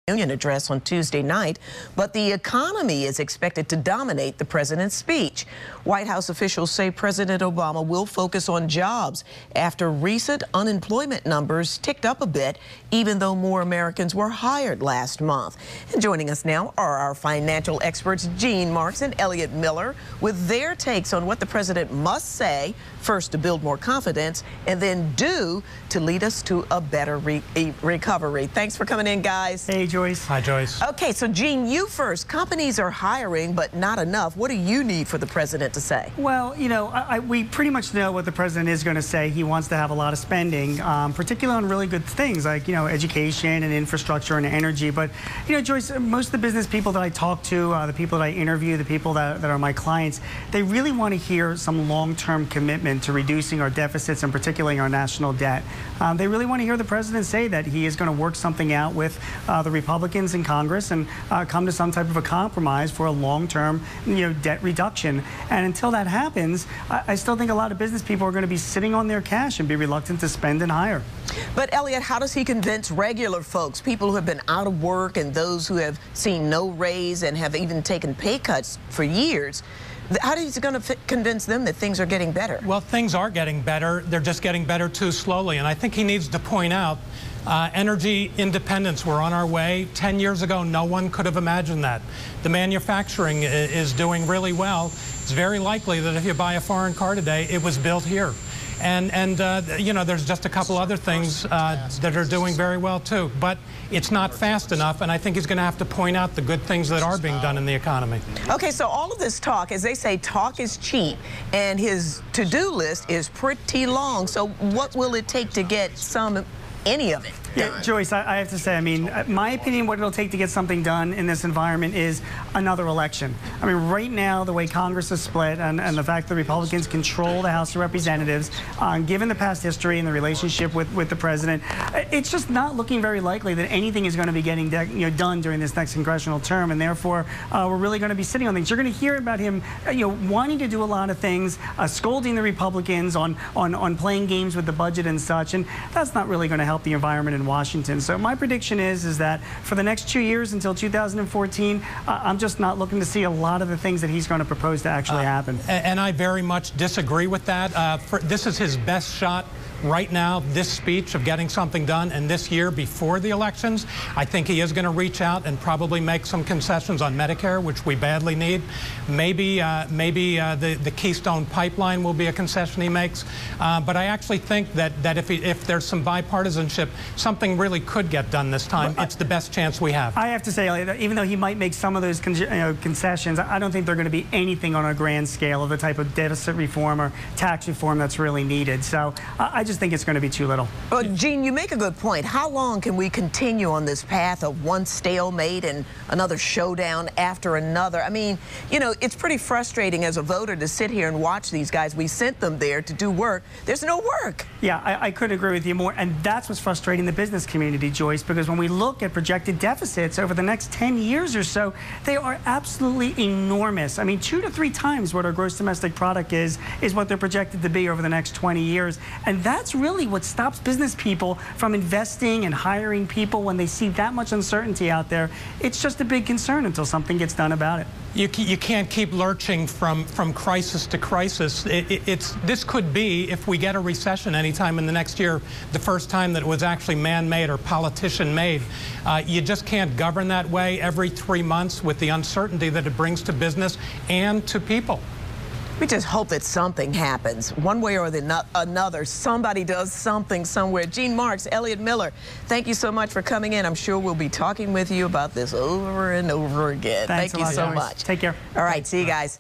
Union address on Tuesday night, but the economy is expected to dominate the president's speech. White House officials say President Obama will focus on jobs after recent unemployment numbers ticked up a bit, even though more Americans were hired last month. And joining us now are our financial experts, Gene Marks and Elliot Miller, with their takes on what the president must say, first to build more confidence, and then do to lead us to a better recovery. Thanks for coming in, guys. Hey, Joyce. Hi, Joyce. Okay, so Gene, you first. Companies are hiring, but not enough. What do you need for the president to say? Well, you know, we pretty much know what the president is going to say. He wants to have a lot of spending, particularly on really good things like, you know, education and infrastructure and energy. But, you know, Joyce, most of the business people that I talk to, the people that I interview, the people that are my clients, they really want to hear some long-term commitment to reducing our deficits and particularly our national debt. They really want to hear the president say that he is going to work something out with the Republicans in Congress and come to some type of a compromise for a long-term, you know, debt reduction. And until that happens, I still think a lot of business people are going to be sitting on their cash and be reluctant to spend and hire. But Elliot, how does he convince regular folks, people who have been out of work and those who have seen no raise and have even taken pay cuts for years? How is he going to convince them that things are getting better? Well, things are getting better. They're just getting better too slowly. And I think he needs to point out energy independence. We're on our way. 10 years ago, no one could have imagined that. The manufacturing is doing really well. It's very likely that if you buy a foreign car today, it was built here. And you know, there's just a couple other things that are doing very well, too. But it's not fast enough, and I think he's going to have to point out the good things that are being done in the economy. Okay, so all of this talk, as they say, talk is cheap, and his to-do list is pretty long. So what will it take to get any of it? Yeah, Joyce, I have to say, I mean, my opinion, what it'll take to get something done in this environment is another election. I mean, right now, the way Congress is split and the fact that the Republicans control the House of Representatives, given the past history and the relationship with the president, it's just not looking very likely that anything is going to be getting done during this next congressional term, and therefore, we're really going to be sitting on things. You're going to hear about him, wanting to do a lot of things, scolding the Republicans on playing games with the budget and such, and that's not really going to help the environment in Washington. So my prediction is that for the next 2 years until 2014, I'm just not looking to see a lot of the things that he's going to propose to actually happen. And I very much disagree with that. This is his best shot right now, this speech of getting something done, and this year before the elections. I think he is going to reach out and probably make some concessions on Medicare, which we badly need. Maybe the Keystone Pipeline will be a concession he makes. But I actually think that if there's some bipartisanship, something really could get done this time. It's the best chance we have. I have to say, even though he might make some of those concessions, I don't think they're going to be anything on a grand scale of the type of deficit reform or tax reform that's really needed. So I just think it's going to be too little. Well, Gene, you make a good point. How long can we continue on this path of one stalemate and another showdown after another? I mean, you know, it's pretty frustrating as a voter to sit here and watch these guys. We sent them there to do work. There's no work. Yeah, I couldn't agree with you more. And that's what's frustrating the business community, Joyce, because when we look at projected deficits over the next 10 years or so, they are absolutely enormous. I mean, 2 to 3 times what our gross domestic product is what they're projected to be over the next 20 years. And that's really what stops business people from investing and hiring people when they see that much uncertainty out there. It's just a big concern until something gets done about it. You can't keep lurching from crisis to crisis. This could be, if we get a recession anytime in the next year, the first time that it was actually man-made or politician-made. You just can't govern that way every 3 months with the uncertainty that it brings to business and to people. We just hope that something happens. One way or another, somebody does something somewhere. Gene Marks, Elliot Miller, thank you so much for coming in. I'm sure we'll be talking with you about this over and over again. Thanks thank you so much. Take care. All right, see you guys.